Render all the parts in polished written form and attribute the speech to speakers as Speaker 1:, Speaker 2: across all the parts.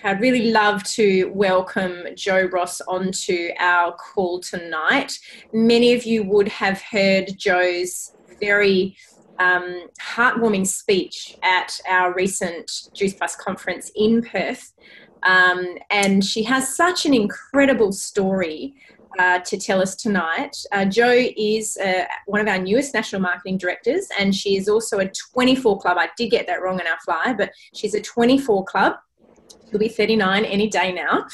Speaker 1: I'd really love to welcome Jo Ross onto our call tonight. Many of you would have heard Jo's very heartwarming speech at our recent Juice Plus conference in Perth. And she has such an incredible story to tell us tonight. Jo is one of our newest national marketing directors, and she is also a 24 club. I did get that wrong in our flyer, but she's a 24 club. She'll be 39 any day now,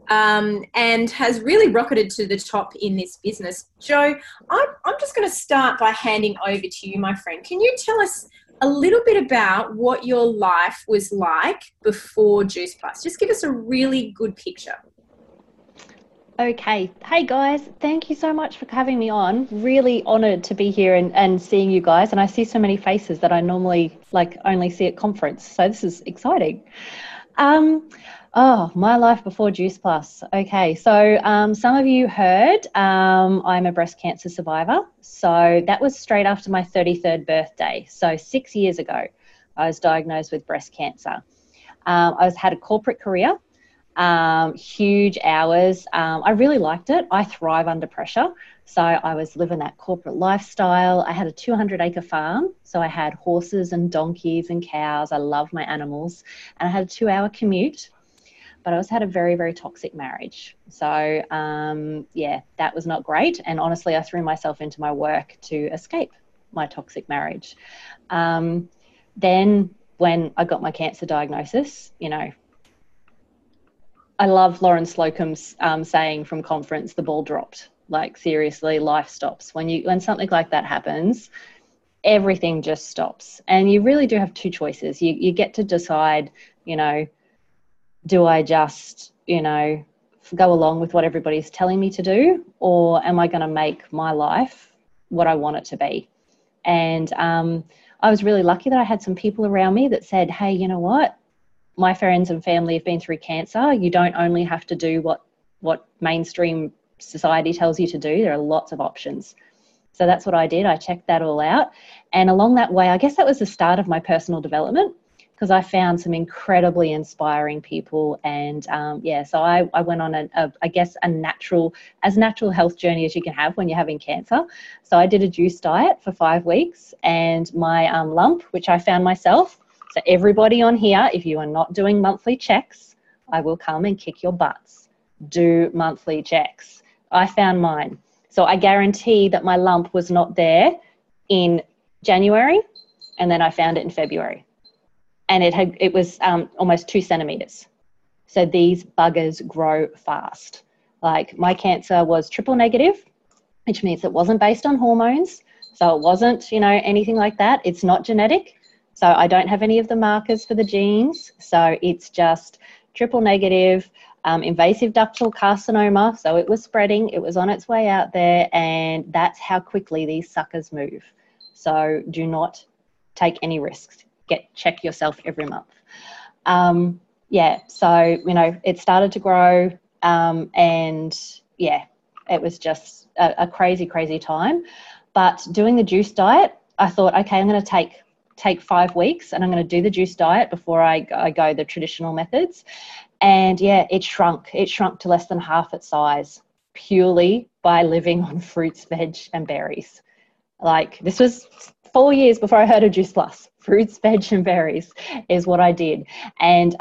Speaker 1: and has really rocketed to the top in this business. Jo, I'm just going to start by handing over to you, my friend. Can you tell us a little bit about what your life was like before Juice Plus? Just give us a really good picture.
Speaker 2: Okay. Hey guys, thank you so much for having me on. Really honoured to be here and seeing you guys. And I see so many faces that I normally only see at conference. So this is exciting. My life before Juice Plus. Okay, so some of you heard I'm a breast cancer survivor. So that was straight after my 33rd birthday. So 6 years ago, I was diagnosed with breast cancer. I had a corporate career, huge hours. I really liked it. I thrive under pressure. So I was living that corporate lifestyle. I had a 200-acre farm. So I had horses and donkeys and cows. I love my animals. And I had a 2-hour commute. But I also had a very, very toxic marriage. So, that was not great. And honestly, I threw myself into my work to escape my toxic marriage. Then when I got my cancer diagnosis, I love Lauren Slocum's saying from conference, the ball dropped. Like seriously, life stops. When something like that happens, everything just stops. And you really do have two choices. You get to decide, do I just, go along with what everybody's telling me to do, or am I going to make my life what I want it to be? And I was really lucky that I had some people around me that said, hey, you know what? My friends and family have been through cancer. You don't only have to do what mainstream society tells you to do. There are lots of options. So that's what I did. I checked that all out. And along that way, I guess that was the start of my personal development, because I found some incredibly inspiring people. And so I went on a natural health journey as you can have when you're having cancer. So I did a juice diet for 5 weeks, and my lump, which I found myself. So everybody on here, if you are not doing monthly checks, I will come and kick your butts. Do monthly checks. I found mine. So I guarantee that my lump was not there in January, and then I found it in February. And it was almost 2 centimeters. So these buggers grow fast. Like my cancer was triple negative, which means it wasn't based on hormones. So it wasn't, anything like that. It's not genetic. So I don't have any of the markers for the genes. So it's just triple negative, invasive ductal carcinoma. So it was spreading. It was on its way out there. And that's how quickly these suckers move. So do not take any risks. Check yourself every month. So, it started to grow, it was just a crazy, crazy time. But doing the juice diet, I thought, okay, I'm going to take 5 weeks and I'm going to do the juice diet before I go the traditional methods. And it shrunk to less than half its size, purely by living on fruits, veg and berries. Like this was 4 years before I heard of Juice Plus. Fruits, veg and berries is what I did. And,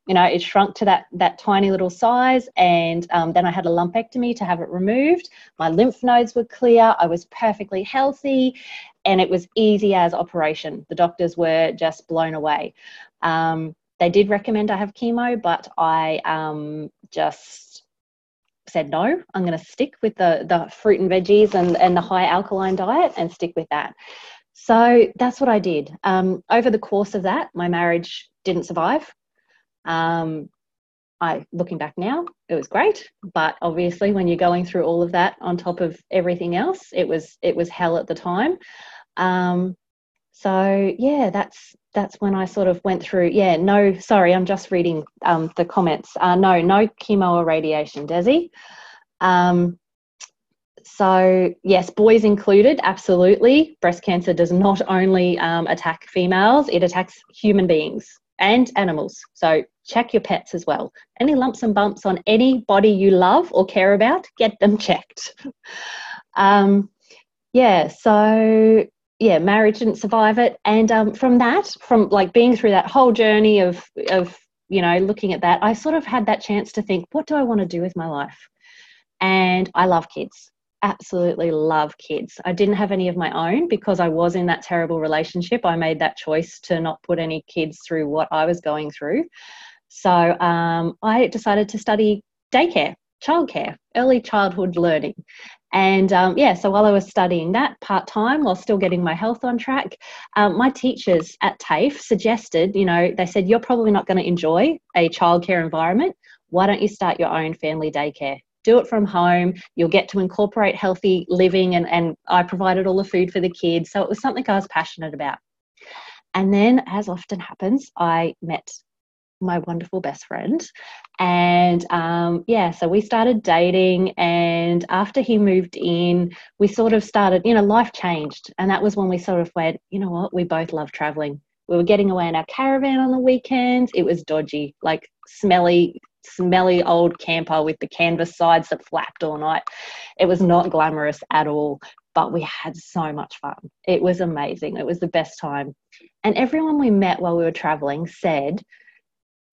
Speaker 2: it shrunk to that tiny little size. And then I had a lumpectomy to have it removed. My lymph nodes were clear. I was perfectly healthy. And it was easy as operation. The doctors were just blown away. They did recommend I have chemo, but I just said no. I'm going to stick with the fruit and veggies and the high alkaline diet and stick with that. So that's what I did. Over the course of that, my marriage didn't survive. Looking back now, it was great, but obviously when you're going through all of that on top of everything else, it was hell at the time. That's when I sort of went through. I'm just reading the comments. No chemo or radiation, Desi. So yes, boys included, absolutely. Breast cancer does not only attack females, it attacks human beings. and animals. So check your pets as well. Any lumps and bumps on anybody you love or care about, get them checked. Marriage didn't survive it. And from like being through that whole journey of looking at that, I sort of had that chance to think, what do I want to do with my life? And I love kids. Absolutely love kids. I didn't have any of my own because I was in that terrible relationship. I made that choice to not put any kids through what I was going through. So I decided to study daycare, childcare, early childhood learning. And so while I was studying that part-time while still getting my health on track, my teachers at TAFE suggested, they said, you're probably not going to enjoy a childcare environment. Why don't you start your own family daycare? Do it from home. You'll get to incorporate healthy living, and I provided all the food for the kids. So it was something I was passionate about. And then, as often happens, I met my wonderful best friend. And so we started dating. And after he moved in, we sort of started, life changed. And that was when we sort of went, you know what, we both love traveling. We were getting away in our caravan on the weekends. It was dodgy, like smelly old camper with the canvas sides that flapped all night. It was not glamorous at all, but we had so much fun. It was amazing. It was the best time. And everyone we met while we were traveling said,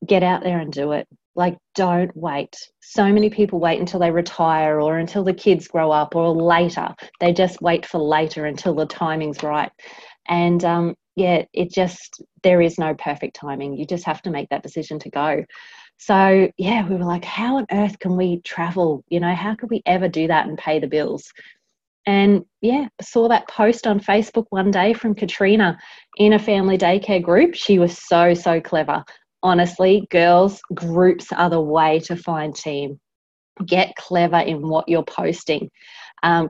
Speaker 2: get out there and do it. Like, don't wait. So many people wait until they retire or until the kids grow up or later. They just wait for later until the timing's right. And there is no perfect timing. You just have to make that decision to go. So, we were like, how on earth can we travel? How could we ever do that and pay the bills? And saw that post on Facebook one day from Katrina in a family daycare group. She was so, so clever. Honestly, girls, groups are the way to find team. Get clever in what you're posting.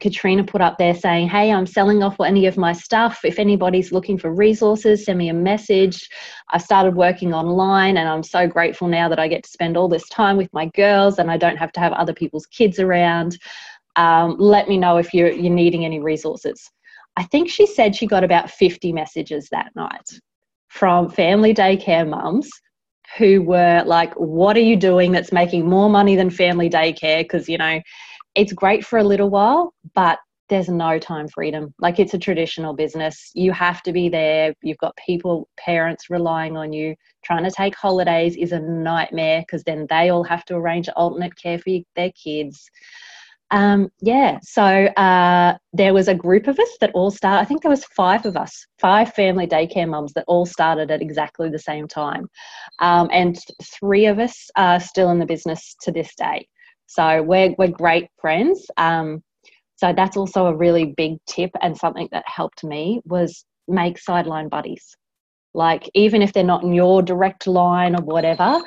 Speaker 2: Katrina put up there saying, hey, I'm selling off any of my stuff. If anybody's looking for resources, send me a message. I started working online and I'm so grateful now that I get to spend all this time with my girls and I don't have to have other people's kids around. Let me know if you're needing any resources. I think she said she got about 50 messages that night from family daycare mums who were like, what are you doing that's making more money than family daycare? Because, it's great for a little while, but there's no time freedom. Like, it's a traditional business. You have to be there. You've got parents relying on you. Trying to take holidays is a nightmare because then they all have to arrange alternate care for their kids. So there was a group of us that all started. I think there was 5 of us, 5 family daycare mums that all started at exactly the same time. And 3 of us are still in the business to this day. So we're great friends. So that's also a really big tip, and something that helped me was make sideline buddies. Like, even if they're not in your direct line or whatever,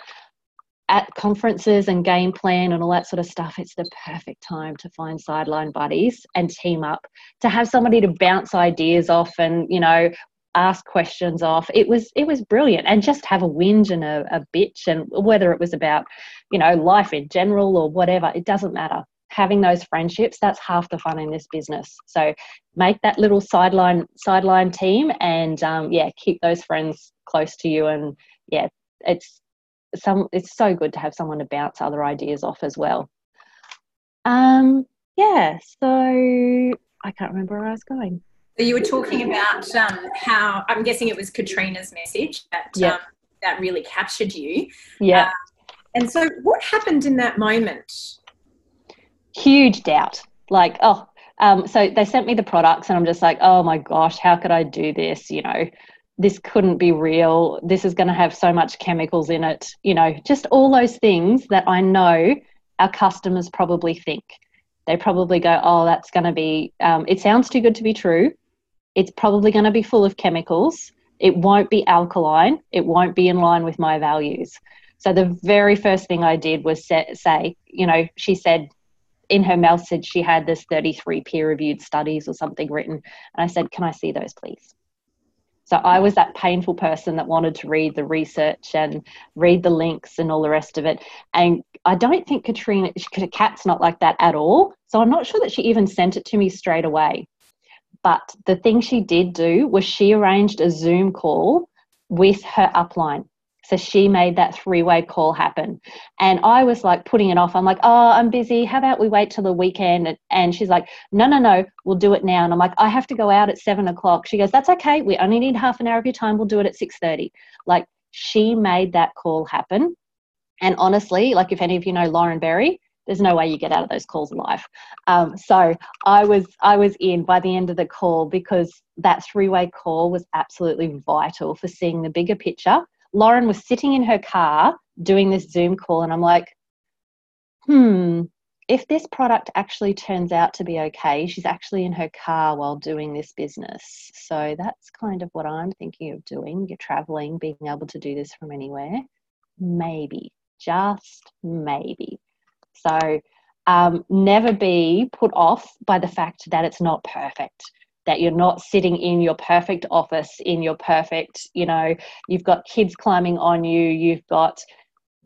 Speaker 2: at conferences and game plan and all that sort of stuff, it's the perfect time to find sideline buddies and team up, to have somebody to bounce ideas off and, ask questions off. It was brilliant. And just have a whinge and a bitch, and whether it was about, life in general or whatever, it doesn't matter. Having those friendships, that's half the fun in this business. So make that little sideline team and, keep those friends close to you. And it's so good to have someone to bounce other ideas off as well. So I can't remember where I was going.
Speaker 1: So you were talking about how, I'm guessing it was Katrina's message that really captured you.
Speaker 2: Yeah.
Speaker 1: And so what happened in that moment?
Speaker 2: Huge doubt. Like, so they sent me the products and I'm just like, oh my gosh, how could I do this? This couldn't be real. This is going to have so much chemicals in it. Just all those things that I know our customers probably think. They probably go, oh, that's going to be, it sounds too good to be true. It's probably going to be full of chemicals. It won't be alkaline. It won't be in line with my values. So the very first thing I did was say, she said in her message she had this 33 peer-reviewed studies or something written. And I said, can I see those, please? So I was that painful person that wanted to read the research and read the links and all the rest of it. And I don't think Kat's not like that at all. So I'm not sure that she even sent it to me straight away. But the thing she did do was she arranged a Zoom call with her upline. So she made that three-way call happen. And I was like putting it off. I'm like, oh, I'm busy. How about we wait till the weekend? And she's like, no, we'll do it now. And I'm like, I have to go out at 7:00. She goes, that's okay. We only need half an hour of your time. We'll do it at 6:30. Like, she made that call happen. And honestly, like, if any of you know Lauren Berry, there's no way you get out of those calls alive. So I was in by the end of the call, because that three-way call was absolutely vital for seeing the bigger picture. Lauren was sitting in her car doing this Zoom call, and I'm like, if this product actually turns out to be okay, she's actually in her car while doing this business. So that's kind of what I'm thinking of doing. You're traveling, being able to do this from anywhere. Maybe, just maybe. So never be put off by the fact that it's not perfect, that you're not sitting in your perfect office, in your perfect, you've got kids climbing on you, you've got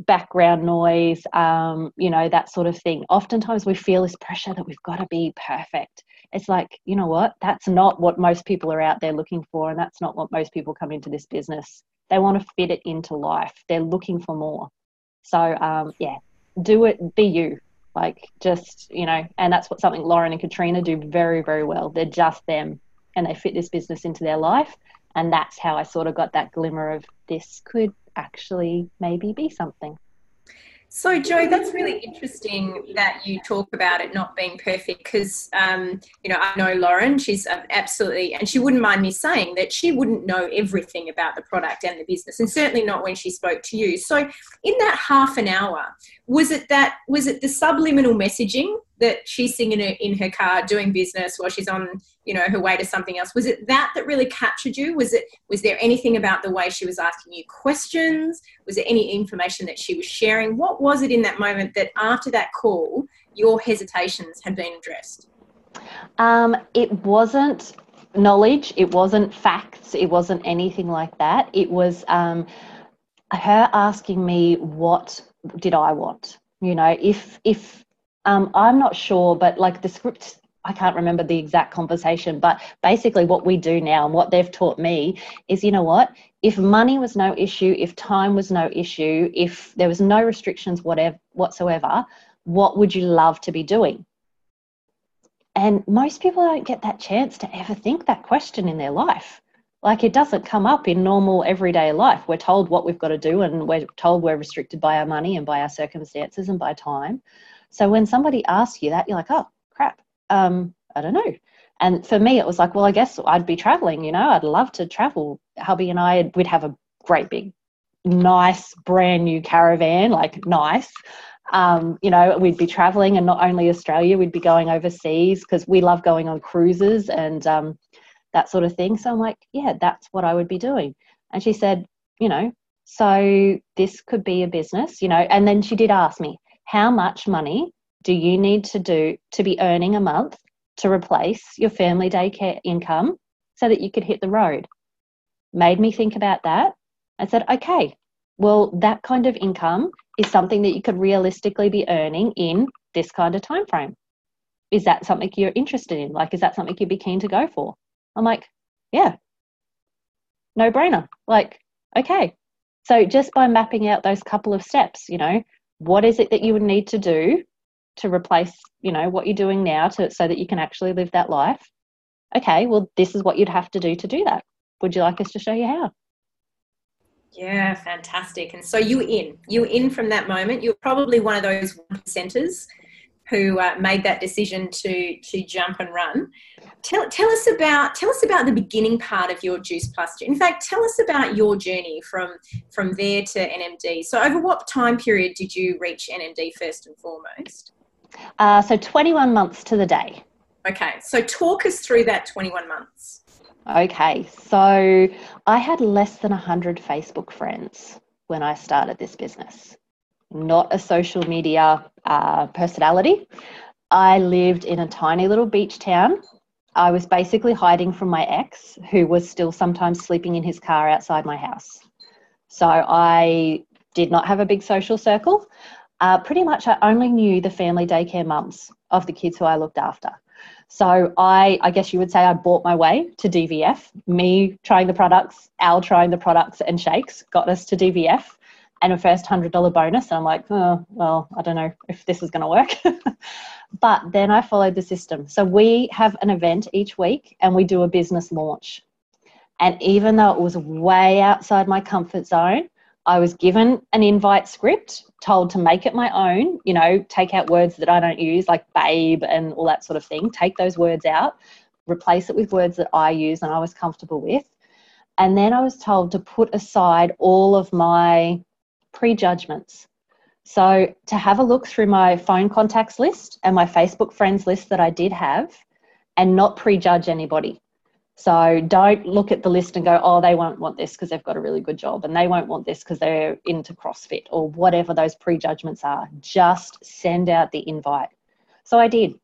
Speaker 2: background noise, that sort of thing. Oftentimes we feel this pressure that we've got to be perfect. It's like, you know what? That's not what most people are out there looking for, and that's not what most people come into this business. They want to fit it into life. They're looking for more. So, do it, be you. Like, just, and that's something Lauren and Katrina do very, very well. They're just them, and they fit this business into their life. And that's how I sort of got that glimmer of, this could actually maybe be something.
Speaker 1: So, Jo, that's really interesting that you talk about it not being perfect, because, I know Lauren, she's absolutely, and she wouldn't mind me saying that she wouldn't know everything about the product and the business, and certainly not when she spoke to you. So in that half an hour, was it the subliminal messaging that she's singing in her car doing business while she's on, her way to something else? Was it that really captured you? Was there anything about the way she was asking you questions? Was there any information that she was sharing? What was it in that moment that after that call, your hesitations had been addressed?
Speaker 2: It wasn't knowledge. It wasn't facts. It wasn't anything like that. It was her asking me, what did I want? If I'm not sure, but like the script, I can't remember the exact conversation, but basically what we do now and what they've taught me is, if money was no issue, if time was no issue, if there was no restrictions whatsoever, what would you love to be doing? And most people don't get that chance to ever think that question in their life. Like, it doesn't come up in normal everyday life. We're told what we've got to do, and we're told we're restricted by our money and by our circumstances and by time. So when somebody asks you that, you're like, oh, crap, I don't know. And for me, it was like, well, I guess I'd be traveling, I'd love to travel. Hubby and we'd have a great big, nice, brand new caravan, like nice. We'd be traveling, and not only Australia, we'd be going overseas, because we love going on cruises and that sort of thing. So I'm like, yeah, that's what I would be doing. And she said, so this could be a business, and then she did ask me, how much money do you need to be earning a month to replace your family daycare income so that you could hit the road? Made me think about that. I said, okay, well, that kind of income is something that you could realistically be earning in this kind of time frame. Is that something you're interested in? Like, is that something you'd be keen to go for? I'm like, yeah, no brainer. Like, okay. So just by mapping out those couple of steps, what is it that you would need to do to replace, what you're doing now so that you can actually live that life? Okay, well, this is what you'd have to do that. Would you like us to show you how?
Speaker 1: Yeah, fantastic. And so you were in from that moment. You're probably one of those 1%ers who made that decision to jump and run. Tell us about the beginning part of your Juice Plus. In fact, tell us about your journey from there to NMD. So over what time period did you reach NMD first and foremost?
Speaker 2: So 21 months to the day.
Speaker 1: Okay, so talk us through that 21 months.
Speaker 2: Okay, so I had less than 100 Facebook friends when I started this business. Not a social media personality. I lived in a tiny little beach town. I was basically hiding from my ex, who was still sometimes sleeping in his car outside my house. So I did not have a big social circle. Pretty much I only knew the family daycare mums of the kids who I looked after. So I guess you would say I bought my way to DVF. Me trying the products, Al trying the products and shakes got us to DVF and a first $100 bonus. And I'm like, oh, well, I don't know if this is going to work. But then I followed the system. So we have an event each week and we do a business launch. And even though it was way outside my comfort zone, I was given an invite script, told to make it my own, you know, take out words that I don't use, like babe and all that sort of thing. Take those words out, replace it with words that I use and I was comfortable with. And then I was told to put aside all of my prejudgments. So to have a look through my phone contacts list and my Facebook friends list that I did have and not prejudge anybody. So don't look at the list and go, oh, they won't want this because they've got a really good job, and they won't want this because they're into CrossFit, or whatever those prejudgments are. Just send out the invite. So I did.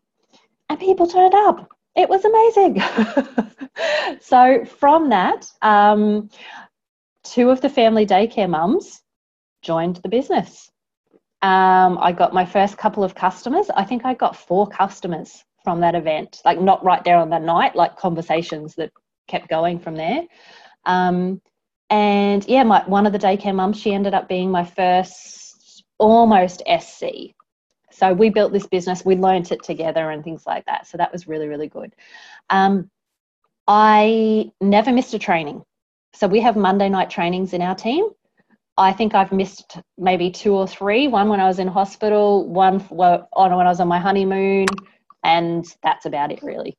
Speaker 2: And people turned up. It was amazing. So from that, 2 of the family daycare mums joined the business. I got my first couple of customers. I think I got 4 customers from that event, like not right there on the night, like conversations that kept going from there. And yeah, one of the daycare mums, she ended up being my first almost SC. So we built this business, we learnt it together and things like that. So that was really, really good. I never missed a training. So we have Monday night trainings in our team. I think I've missed maybe 2 or 3, one when I was in hospital, one when I was on my honeymoon, and that's about it really.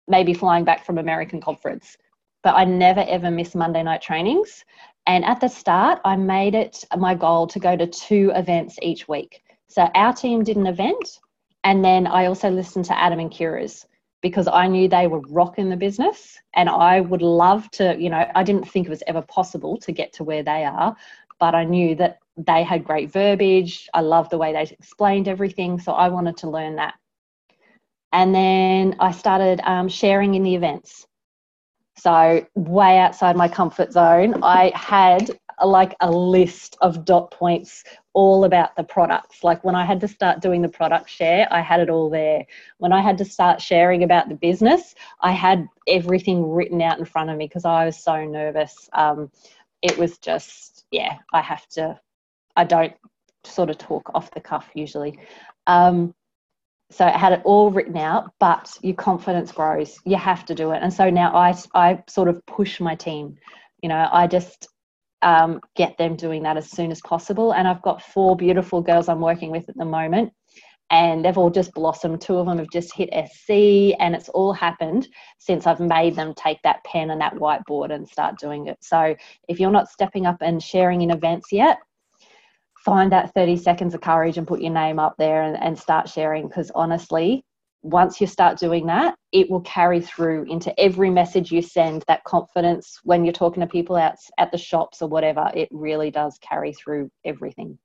Speaker 2: Maybe flying back from American conference. But I never ever miss Monday night trainings. And at the start, I made it my goal to go to 2 events each week. So our team did an event, and then I also listened to Adam and Kira's, because I knew they were rocking the business and I would love to, you know, I didn't think it was ever possible to get to where they are, but I knew that they had great verbiage. I loved the way they explained everything. So I wanted to learn that. And then I started sharing in the events. So way outside my comfort zone, I had like a list of dot points all about the products. Like when I had to start doing the product share, I had it all there. When I had to start sharing about the business, I had everything written out in front of me because I was so nervous. It was just, yeah, I don't sort of talk off the cuff usually. So I had it all written out, but your confidence grows. You have to do it. And so now I sort of push my team. You know, I just get them doing that as soon as possible. And I've got 4 beautiful girls I'm working with at the moment, and they've all just blossomed. 2 of them have just hit SC, and it's all happened since I've made them take that pen and that whiteboard and start doing it. So if you're not stepping up and sharing in events yet, find that 30 seconds of courage and put your name up there and start sharing, because honestly, once you start doing that, it will carry through into every message you send. That confidence when you're talking to people out at the shops or whatever, it really does carry through everything.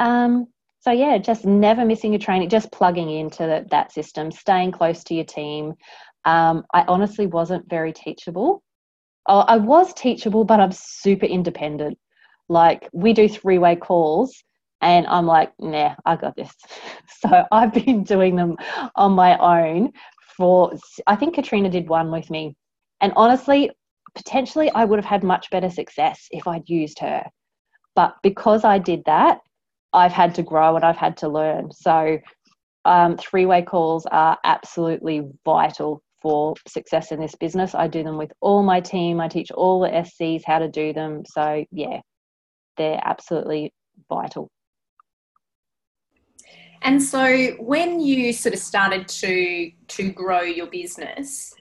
Speaker 2: So yeah, just never missing a training, just plugging into that system, staying close to your team. I honestly wasn't very teachable. Oh, I was teachable, but I'm super independent. Like we do 3-way calls and I'm like, nah, I got this. So I've been doing them on my own I think Katrina did 1 with me. And honestly, potentially I would have had much better success if I'd used her. But because I did that, I've had to grow and I've had to learn. So 3-way calls are absolutely vital for success in this business. I do them with all my team. I teach all the SCs how to do them. So yeah, they're absolutely vital.
Speaker 1: And so when you sort of started to grow your business,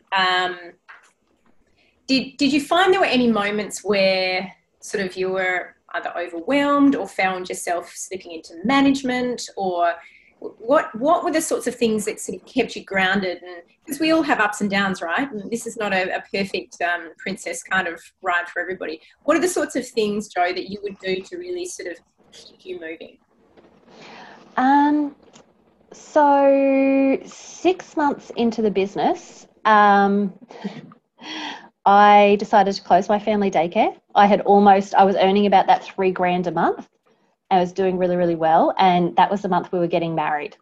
Speaker 1: did you find there were any moments where sort of you were either overwhelmed or found yourself slipping into management, or what were the sorts of things that sort of kept you grounded? And because we all have ups and downs, right? And this is not a perfect princess kind of ride for everybody. What are the sorts of things, Jo, that you would do to really sort of keep you moving?
Speaker 2: So 6 months into the business, I decided to close my family daycare. I was earning about that $3,000 a month. I was doing really, really well. And that was the month we were getting married.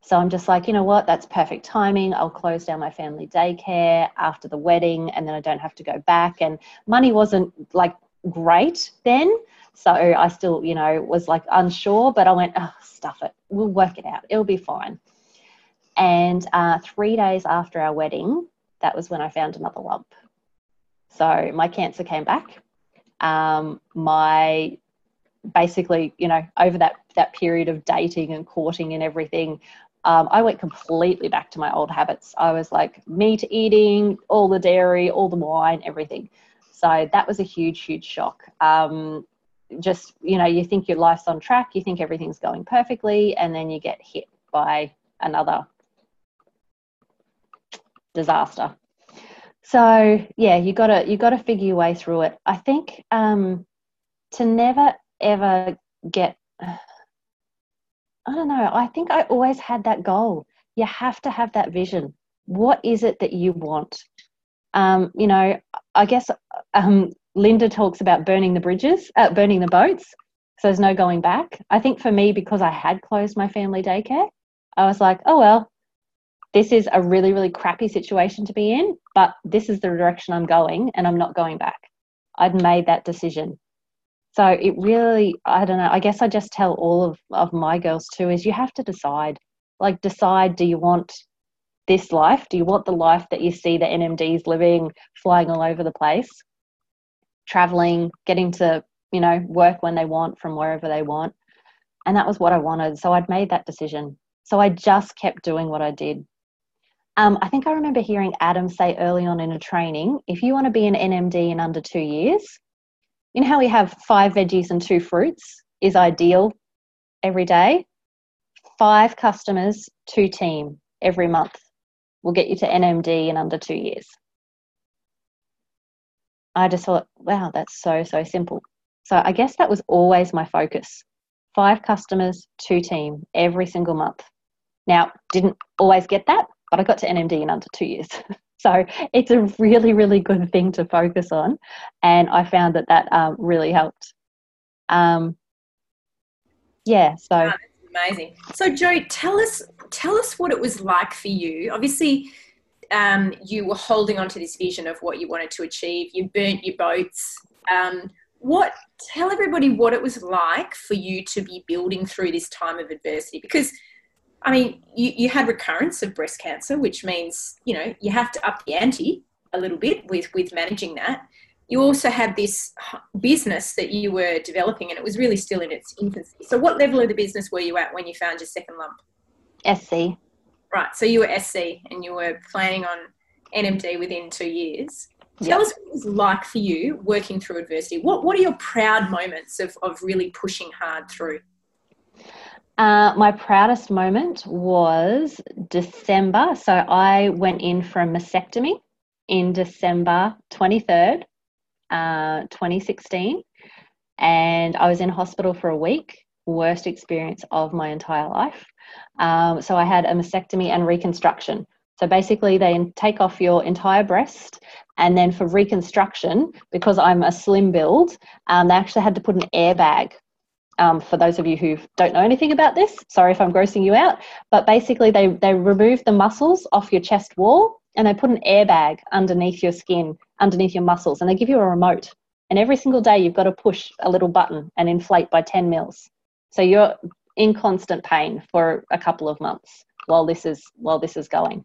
Speaker 2: So I'm just like, you know what, that's perfect timing. I'll close down my family daycare after the wedding, and then I don't have to go back. And money wasn't like great then. So I still, you know, was like unsure, but I went, oh, stuff it. We'll work it out. It'll be fine. And 3 days after our wedding, that was when I found another lump. So my cancer came back. My basically, you know, over that period of dating and courting and everything, I went completely back to my old habits. I was like meat eating, all the dairy, all the wine, everything. So that was a huge, huge shock. Just, you know, you think your life's on track, you think everything's going perfectly, and then you get hit by another disaster. So yeah, you gotta figure your way through it. I think to never ever get, I don't know, I think I always had that goal. You have to have that vision. What is it that you want? You know, I guess Linda talks about burning the bridges, burning the boats, so there's no going back. I think for me, because I had closed my family daycare, I was like, oh well, this is a really, really crappy situation to be in, but this is the direction I'm going, and I'm not going back. I'd made that decision. So it really, I don't know, I guess I just tell all of my girls too, is you have to decide. Like, decide, do you want this life? Do you want the life that you see the NMDs living, flying all over the place, traveling, getting to, you know, work when they want from wherever they want? And that was what I wanted. So I'd made that decision. So I just kept doing what I did. I think I remember hearing Adam say early on in a training, if you want to be an NMD in under 2 years, you know how we have 5 veggies and 2 fruits is ideal every day? 5 customers, 2 team every month will get you to NMD in under 2 years. I just thought, wow, that's so, so simple. So I guess that was always my focus. 5 customers, 2 team every single month. Now, didn't always get that, but I got to NMD in under 2 years. So it's a really, really good thing to focus on. And I found that really helped. Yeah, so.
Speaker 1: Wow, that's amazing. So Jo, tell us what it was like for you. Obviously, you were holding on to this vision of what you wanted to achieve. You burnt your boats. Tell everybody what it was like for you to be building through this time of adversity, because I mean, you had recurrence of breast cancer, which means, you know, you have to up the ante a little bit with managing that. You also had this business that you were developing, and it was really still in its infancy. So what level of the business were you at when you found your second lump?
Speaker 2: SC.
Speaker 1: Right. So you were SC and you were planning on NMD within 2 years. Tell us what it was like for you working through adversity. What are your proud moments of really pushing hard through?
Speaker 2: My proudest moment was December. So I went in for a mastectomy in December 23rd, 2016. And I was in hospital for a week. Worst experience of my entire life. So I had a mastectomy and reconstruction. So basically they take off your entire breast, and then for reconstruction, because I'm a slim build, they actually had to put an airbag. For those of you who don't know anything about this, sorry if I'm grossing you out, but basically they remove the muscles off your chest wall and they put an airbag underneath your skin, underneath your muscles, and they give you a remote. And every single day you've got to push a little button and inflate by 10 mils. So you're in constant pain for a couple of months while this is going.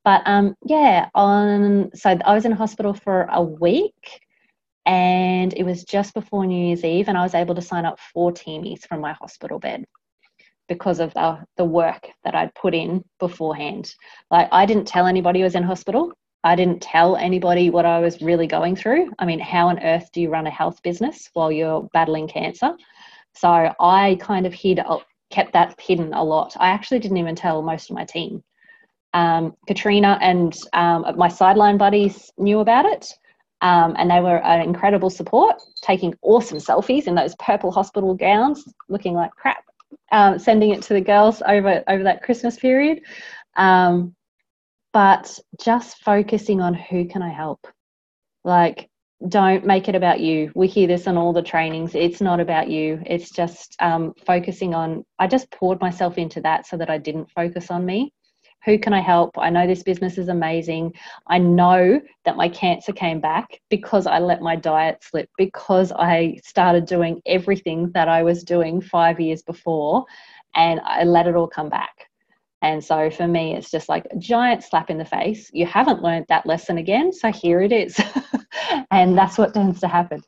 Speaker 2: But so I was in hospital for a week. And it was just before New Year's Eve, and I was able to sign up 4 teamies from my hospital bed because of the work that I'd put in beforehand. Like, I didn't tell anybody I was in hospital. I didn't tell anybody what I was really going through. I mean, how on earth do you run a health business while you're battling cancer? So I kind of kept that hidden a lot. I actually didn't even tell most of my team. Katrina and my sideline buddies knew about it. And they were an incredible support, taking awesome selfies in those purple hospital gowns, looking like crap, sending it to the girls over that Christmas period. But just focusing on who can I help? Like, don't make it about you. We hear this on all the trainings. It's not about you. It's just focusing on, I just poured myself into that so that I didn't focus on me. Who can I help? I know this business is amazing. I know that my cancer came back because I let my diet slip, because I started doing everything that I was doing 5 years before, and I let it all come back. And so for me, it's just like a giant slap in the face. You haven't learned that lesson again, so here it is. And that's what tends to happen.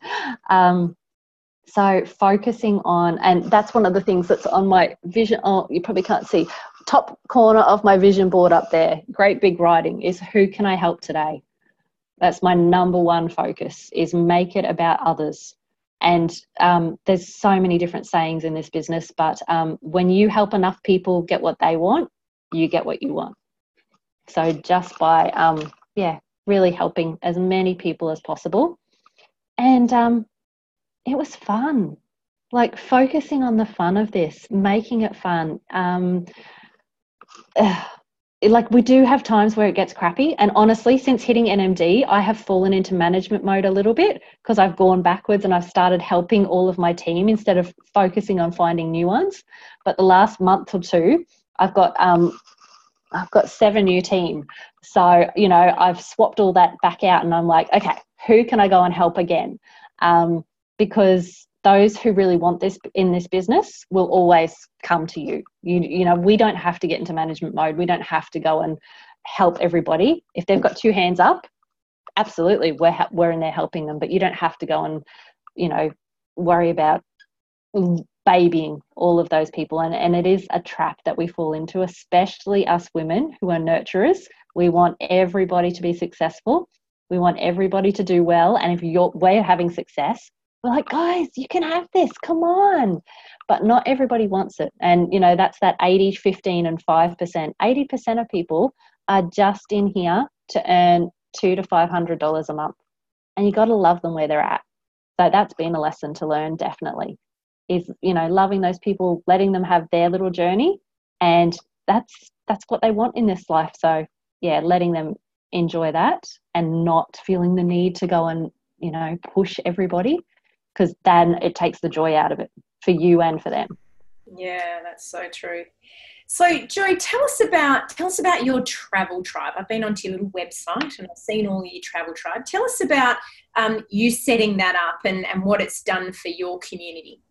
Speaker 2: So focusing on, and that's one of the things that's on my vision. Oh, you probably can't see, top corner of my vision board up there, great big writing, is who can I help today? That's my number one focus, is make it about others. And there's so many different sayings in this business, but when you help enough people get what they want, you get what you want. So just by, really helping as many people as possible. And it was fun, like focusing on the fun of this, making it fun. Like we do have times where it gets crappy. And honestly, since hitting NMD, I have fallen into management mode a little bit, because I've gone backwards and I've started helping all of my team instead of focusing on finding new ones. But the last month or two, I've got 7 new team. So, you know, I've swapped all that back out and I'm like, okay, who can I go and help again? Because those who really want this in this business will always come to you. You know, we don't have to get into management mode. We don't have to go and help everybody. If they've got 2 hands up, absolutely, we're in there helping them. But you don't have to go and, you know, worry about babying all of those people. And it is a trap that we fall into, especially us women who are nurturers. We want everybody to be successful. We want everybody to do well. And if we're having success, we're like, guys, you can have this, come on. But not everybody wants it. And, you know, that's that 80, 15 and 5%. 80% of people are just in here to earn $200 to $500 a month. And you got to love them where they're at. So that's been a lesson to learn, definitely, is, you know, loving those people, letting them have their little journey. And that's what they want in this life. So, yeah, letting them enjoy that and not feeling the need to go and, you know, push everybody, because then it takes the joy out of it for you and for them.
Speaker 1: Yeah, that's so true. So, Joy, tell us about your travel tribe. I've been onto your little website and I've seen all your travel tribe. Tell us about you setting that up and what it's done for your community.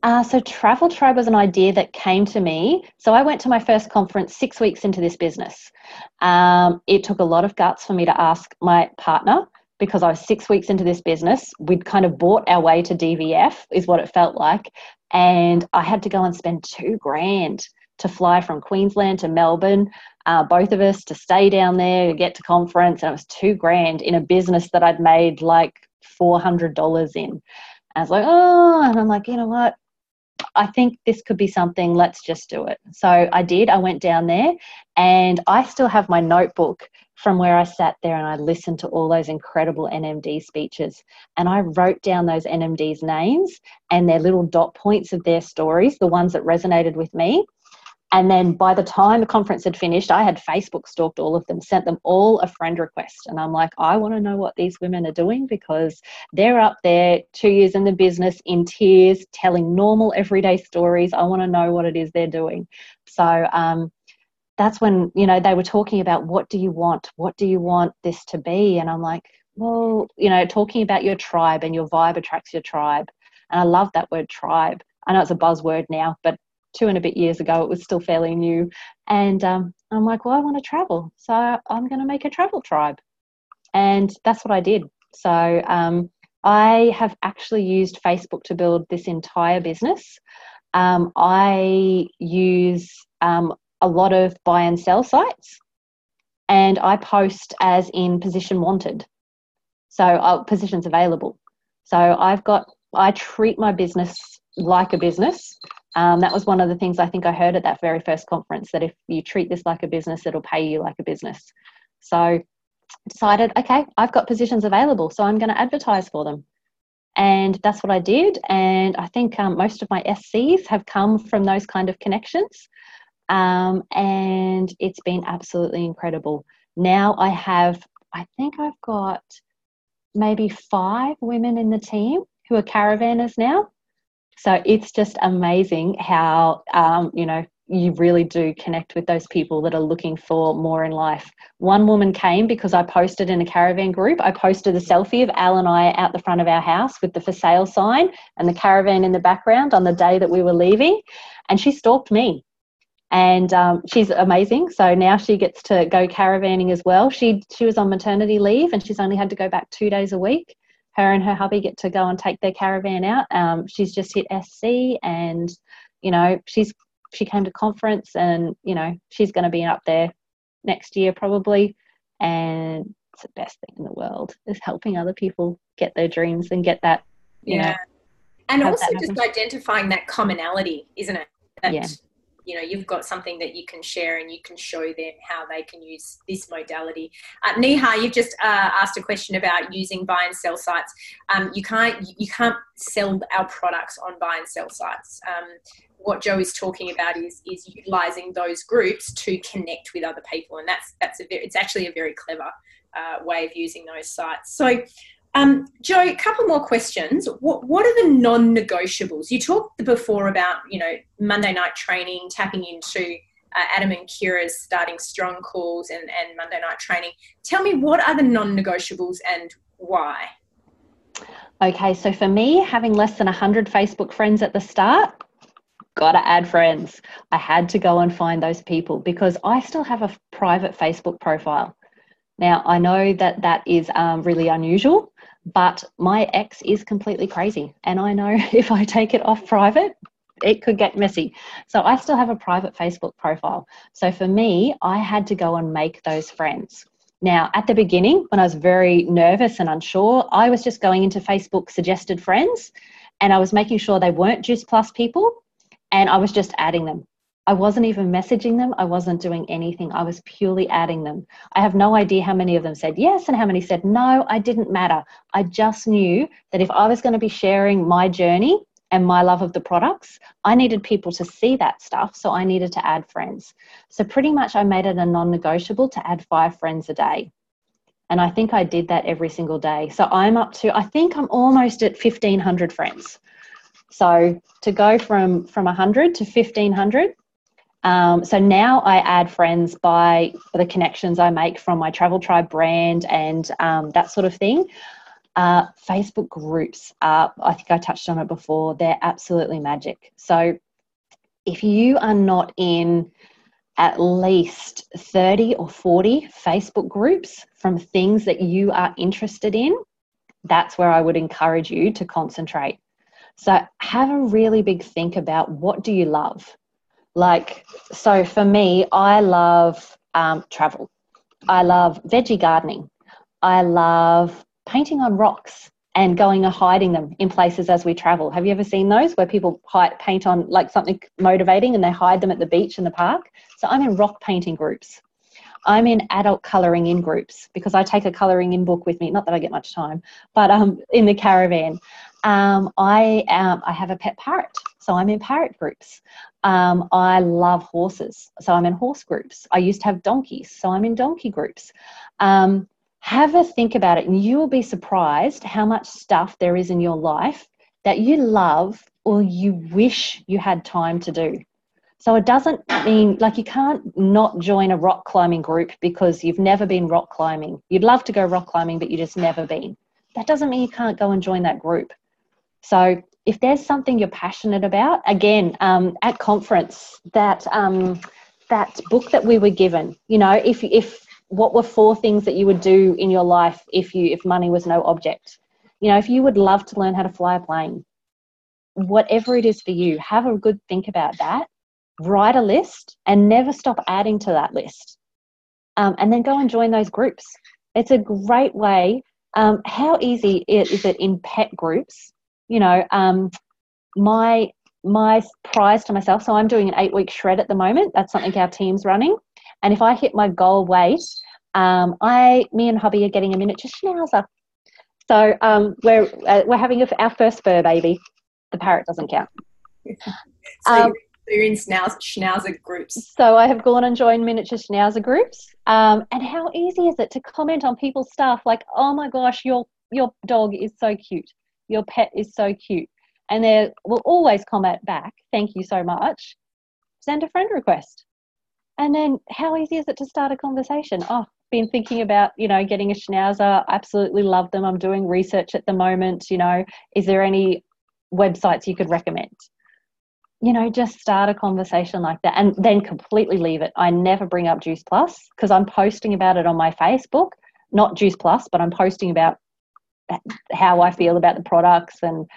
Speaker 2: So Travel Tribe was an idea that came to me. So I went to my first conference 6 weeks into this business. It took a lot of guts for me to ask my partner, because I was 6 weeks into this business. We'd kind of bought our way to DVF, is what it felt like. And I had to go and spend $2,000 to fly from Queensland to Melbourne, both of us to stay down there, get to conference. And it was $2,000 in a business that I'd made like $400 in. I was like, oh, and I'm like, you know what? I think this could be something. Let's just do it. So I did. I went down there, and I still have my notebook from where I sat there and I listened to all those incredible NMD speeches. And I wrote down those NMDs' names and their little dot points of their stories, the ones that resonated with me. And then by the time the conference had finished, I had Facebook stalked all of them, sent them all a friend request. And I'm like, I want to know what these women are doing, because they're up there 2 years in the business in tears, telling normal everyday stories. I want to know what it is they're doing. So that's when, you know, they were talking about, what do you want? What do you want this to be? And I'm like, well, you know, talking about your tribe, and your vibe attracts your tribe. And I love that word tribe. I know it's a buzzword now, but 2 and a bit years ago, it was still fairly new. And I'm like, well, I want to travel. So I'm going to make a travel tribe. And that's what I did. So I have actually used Facebook to build this entire business. I use a lot of buy and sell sites, and I post as in position wanted. So positions available. So I treat my business like a business. That was one of the things I think I heard at that very first conference, that if you treat this like a business, it'll pay you like a business. So decided, okay, I've got positions available, so I'm going to advertise for them. And that's what I did. And I think most of my SCs have come from those kind of connections. And it's been absolutely incredible. Now I think I've got maybe 5 women in the team who are caravanners now. So it's just amazing how, you really do connect with those people that are looking for more in life. One woman came because I posted in a caravan group. I posted a selfie of Al and I out the front of our house with the for sale sign and the caravan in the background on the day that we were leaving. And she stalked me. And she's amazing. So now she gets to go caravanning as well. She was on maternity leave and she's only had to go back 2 days a week. Her and her hubby get to go and take their caravan out. She's just hit SC and, she came to conference and, she's going to be up there next year probably. And it's the best thing in the world is helping other people get their dreams and get that,
Speaker 1: And also just identifying that commonality, isn't it? That, you've got something that you can share and you can show them how they can use this modality. Neha, you've just asked a question about using buy and sell sites. You can't sell our products on buy and sell sites. What Joe is talking about is utilising those groups to connect with other people, and it's actually a very clever way of using those sites. So, Joe, a couple more questions. What are the non-negotiables? You talked before about, Monday night training, tapping into Adam and Kira's starting strong calls and Monday night training. Tell me, what are the non-negotiables and why?
Speaker 2: Okay, so for me, having less than 100 Facebook friends at the start, got to add friends. I had to go and find those people because I still have a private Facebook profile. Now, I know that is really unusual, but my ex is completely crazy. And I know if I take it off private, it could get messy. So I still have a private Facebook profile. So for me, I had to go and make those friends. Now, at the beginning, when I was very nervous and unsure, I was just going into Facebook suggested friends and I was making sure they weren't Juice Plus people and I was just adding them. I wasn't even messaging them. I wasn't doing anything. I was purely adding them. I have no idea how many of them said yes and how many said no. It didn't matter. I just knew that if I was going to be sharing my journey and my love of the products, I needed people to see that stuff. So I needed to add friends. So pretty much I made it a non-negotiable to add 5 friends a day. And I think I did that every single day. So I'm I think I'm almost at 1,500 friends. So to go from 100 to 1,500, so now I add friends by the connections I make from my Travel Tribe brand and that sort of thing. Facebook groups, I think I touched on it before, they're absolutely magic. So if you are not in at least 30 or 40 Facebook groups from things that you are interested in, that's where I would encourage you to concentrate. So have a really big think about what do you love? So for me, I love travel. I love veggie gardening. I love painting on rocks and going and hiding them in places as we travel. Have you ever seen those where people paint on like something motivating and they hide them at the beach in the park? So I'm in rock painting groups. I'm in adult colouring in groups because I take a colouring in book with me. Not that I get much time, but in the caravan. I have a pet parrot, so I'm in parrot groups. I love horses, so I'm in horse groups. I used to have donkeys, so I'm in donkey groups. Have a think about it and you will be surprised how much stuff there is in your life that you love or you wish you had time to do. So it doesn't mean, you can't not join a rock climbing group because you've never been rock climbing. You'd love to go rock climbing, but you just never been. That doesn't mean you can't go and join that group. So if there's something you're passionate about, again, at conference, that book that we were given, if what were 4 things that you would do in your life if money was no object? If you would love to learn how to fly a plane, whatever it is for you, have a good think about that. Write a list and never stop adding to that list. And then go and join those groups. It's a great way. How easy is it in pet groups? My prize to myself, so I'm doing an 8-week shred at the moment. That's something our team's running. And if I hit my goal weight, me and hubby are getting a miniature schnauzer. So we're having our first fur baby. The parrot doesn't count.
Speaker 1: So you're in schnauzer groups.
Speaker 2: So I have gone and joined miniature schnauzer groups. And how easy is it to comment on people's stuff like, oh my gosh, your your dog is so cute. Your pet is so cute. And they will always comment back, thank you so much. Send a friend request. And then how easy is it to start a conversation? Oh, been thinking about, getting a schnauzer. Absolutely love them. I'm doing research at the moment. Is there any websites you could recommend? Just start a conversation like that and then completely leave it. I never bring up Juice Plus because I'm posting about it on my Facebook, not Juice Plus, but I'm posting about how I feel about the products and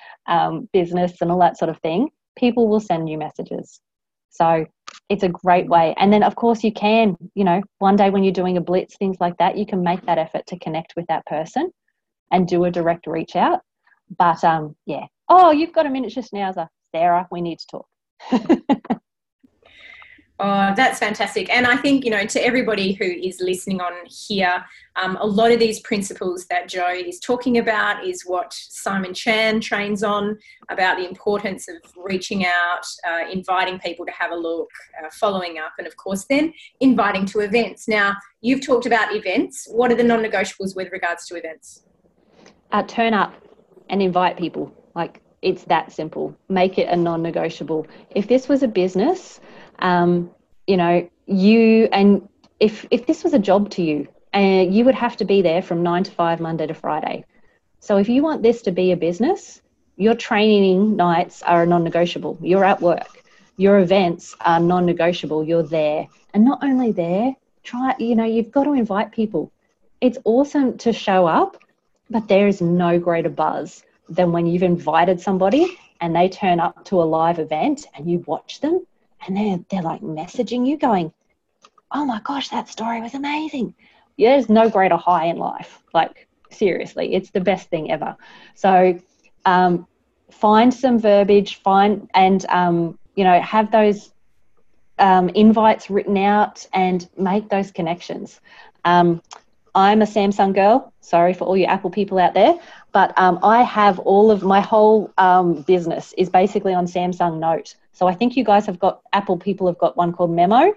Speaker 2: business and all that sort of thing. People will send you messages. So it's a great way. And then, of course, you can, one day when you're doing a blitz, things like that, you can make that effort to connect with that person and do a direct reach out. But, yeah. Oh, you've got a miniature schnauzer. Sarah, we need to talk.
Speaker 1: Oh, that's fantastic. And I think, to everybody who is listening on here, a lot of these principles that Jo is talking about is what Simon Chan trains on, about the importance of reaching out, inviting people to have a look, following up, and of course then inviting to events. Now, you've talked about events. What are the non-negotiables with regards to events?
Speaker 2: Turn up and invite people. Like, it's that simple. Make it a non-negotiable. If this was a business, if this was a job to you, you would have to be there from 9 to 5, Monday to Friday. So if you want this to be a business, your training nights are non-negotiable. You're at work. Your events are non-negotiable. You're there. And not only there, you've got to invite people. It's awesome to show up, but there is no greater buzz than when you've invited somebody and they turn up to a live event and you watch them and they're like messaging you going, oh my gosh, that story was amazing. Yeah, there's no greater high in life. Like, seriously, it's the best thing ever. So find some verbiage, have those invites written out and make those connections. I'm a Samsung girl. Sorry for all you Apple people out there. But I have all of my whole business is basically on Samsung Note. So I think you guys have got, Apple people have got one called Memo.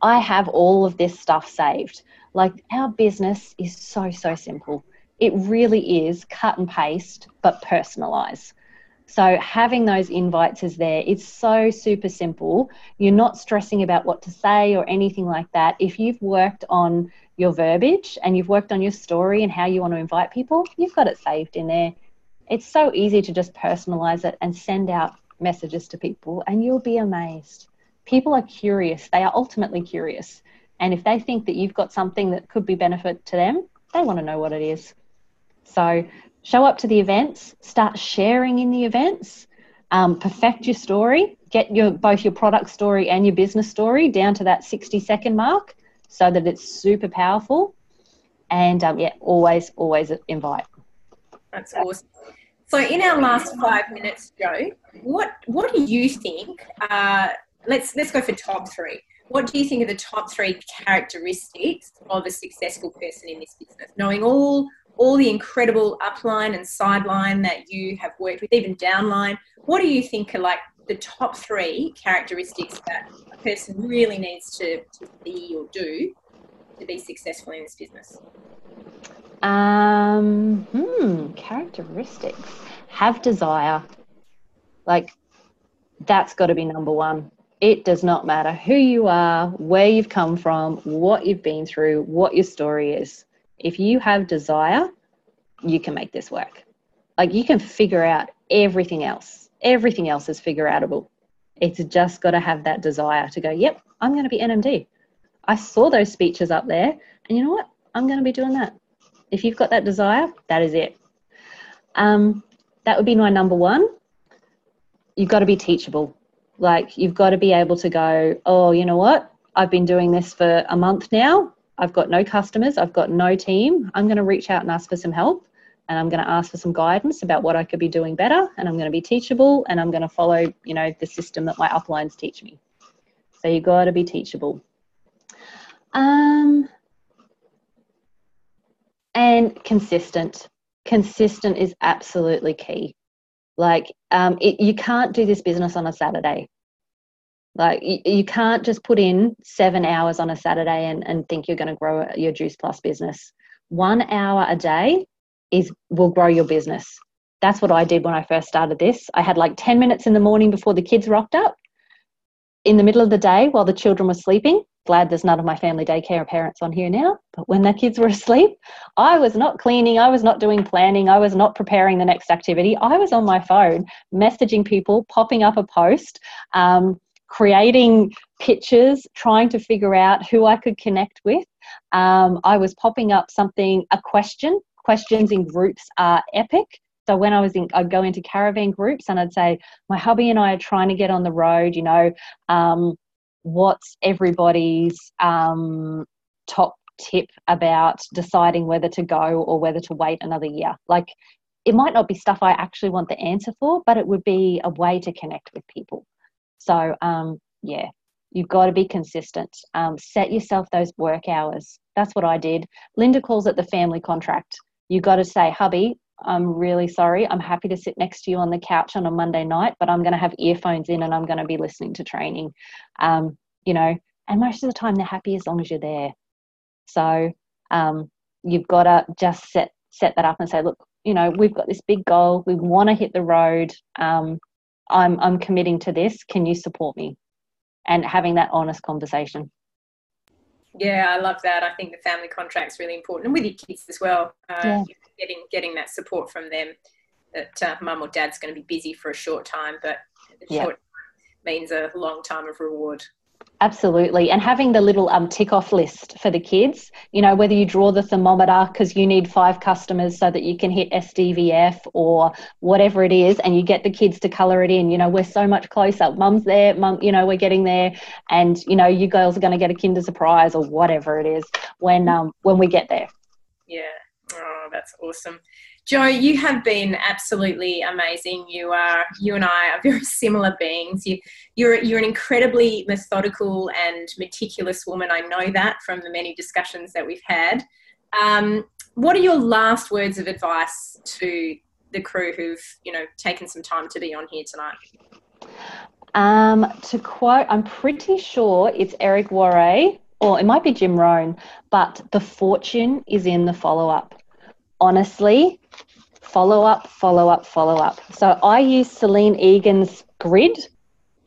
Speaker 2: I have all of this stuff saved. Like, our business is so, so simple. It really is cut and paste, but personalize. So having those invites is there. It's so super simple. You're not stressing about what to say or anything like that. If you've worked on your verbiage and you've worked on your story and how you want to invite people, you've got it saved in there. It's so easy to just personalize it and send out messages to people, and you'll be amazed. People are curious. They are ultimately curious. And if they think that you've got something that could be benefit to them, they want to know what it is. So show up to the events, start sharing in the events, perfect your story, get both your product story and your business story down to that 60-second mark so that it's super powerful. And always invite.
Speaker 1: That's awesome. So in our last 5 minutes, Jo, what do you think? Let's go for top 3. What do you think are the top 3 characteristics of a successful person in this business? Knowing all the incredible upline and sideline that you have worked with, even downline, what do you think are like the top 3 characteristics that a person really needs to be or do to be successful in this business?
Speaker 2: Characteristics. Have desire. Like, that's got to be number 1. It does not matter who you are, where you've come from, what you've been through, what your story is. If you have desire, you can make this work. Like, you can figure out everything else. Everything else is figure outable. It's just got to have that desire to go, yep, I'm going to be NMD. I saw those speeches up there, and you know what? I'm going to be doing that. If you've got that desire, that is it. That would be my number 1. You've got to be teachable. Like, you've got to be able to go, oh, you know what? I've been doing this for a month now. I've got no customers. I've got no team. I'm going to reach out and ask for some help, and I'm going to ask for some guidance about what I could be doing better, and I'm going to be teachable, and I'm going to follow, the system that my uplines teach me. So you've got to be teachable. And consistent. Consistent is absolutely key. Like, you can't do this business on a Saturday. Like, you can't just put in 7 hours on a Saturday and think you're going to grow your Juice Plus business. 1 hour a day will grow your business. That's what I did when I first started this. I had like 10 minutes in the morning before the kids rocked up, in the middle of the day while the children were sleeping. Glad there's none of my family daycare parents on here now, but when their kids were asleep, I was not cleaning, I was not doing planning, I was not preparing the next activity. I was on my phone messaging people, popping up a post, creating pictures, trying to figure out who I could connect with. I was popping up questions in groups are epic. So when I'd go into caravan groups and I'd say, my hubby and I are trying to get on the road, what's everybody's top tip about deciding whether to go or whether to wait another year? Like, it might not be stuff I actually want the answer for, but it would be a way to connect with people. So, you've got to be consistent. Set yourself those work hours. That's what I did. Linda calls it the family contract. You've got to say, hubby, I'm really sorry. I'm happy to sit next to you on the couch on a Monday night, but I'm going to have earphones in and I'm going to be listening to training. And most of the time they're happy as long as you're there. So you've got to just set that up and say, look, we've got this big goal. We want to hit the road. I'm committing to this. Can you support me? And having that honest conversation.
Speaker 1: Yeah, I love that. I think the family contract's really important, and with your kids as well. Getting that support from them that mum or dad's going to be busy for a short time, but the short time means a long time of reward.
Speaker 2: Absolutely. And having the little tick off list for the kids, whether you draw the thermometer because you need 5 customers so that you can hit SDVF or whatever it is, and you get the kids to colour it in, we're so much closer. Mum's there, we're getting there, and, you girls are going to get a Kinder Surprise or whatever it is when we get there. Yeah.
Speaker 1: Oh, that's awesome. Jo, you have been absolutely amazing. You and I are very similar beings. You're an incredibly methodical and meticulous woman. I know that from the many discussions that we've had. What are your last words of advice to the crew who've, taken some time to be on here tonight?
Speaker 2: To quote, I'm pretty sure it's Eric Worre, or it might be Jim Rohn, but the fortune is in the follow-up. Honestly, follow up. So I use Celine Egan's grid.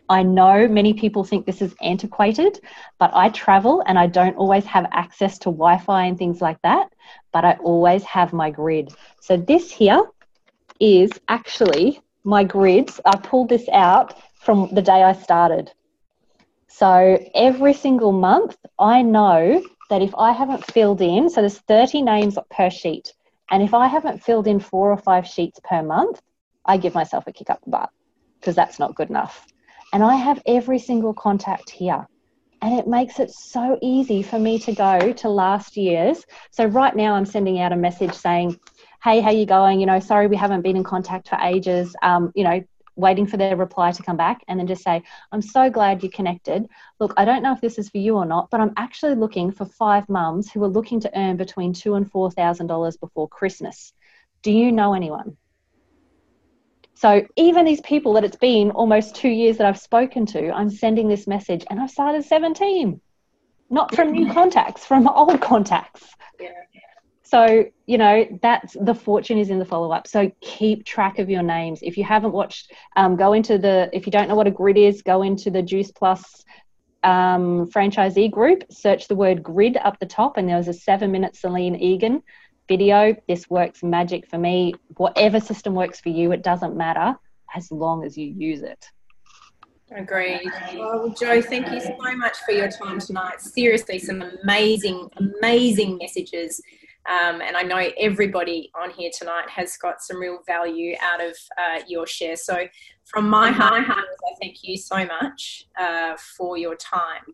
Speaker 2: I know many people think this is antiquated, but I travel and I don't always have access to Wi-Fi and things like that, but I always have my grid. So this here is actually my grids. I pulled this out from the day I started. So every single month, I know that if I haven't filled in, so there's 30 names per sheet, and if I haven't filled in 4 or 5 sheets per month, I give myself a kick up the butt because that's not good enough. And I have every single contact here. And it makes it so easy for me to go to last year's. So right now I'm sending out a message saying, hey, how you going? Sorry we haven't been in contact for ages. Waiting for their reply to come back, and then just say, I'm so glad you connected. Look, I don't know if this is for you or not, but I'm actually looking for 5 mums who are looking to earn between $2,000 and $4,000 before Christmas. Do you know anyone? So even these people that it's been almost 2 years that I've spoken to, I'm sending this message, and I've started 17. Not from new contacts, from old contacts. Yeah. So, that's the fortune is in the follow-up. So keep track of your names. If you haven't watched, if you don't know what a grid is, go into the Juice Plus franchisee group, search the word grid up the top, and there's a 7-minute Celine Egan video. This works magic for me. Whatever system works for you, it doesn't matter as long as you use it.
Speaker 1: Agreed. Well, Jo, thank you so much for your time tonight. Seriously, some amazing messages. And I know everybody on here tonight has got some real value out of your share. So from my heart, I thank you so much for your time.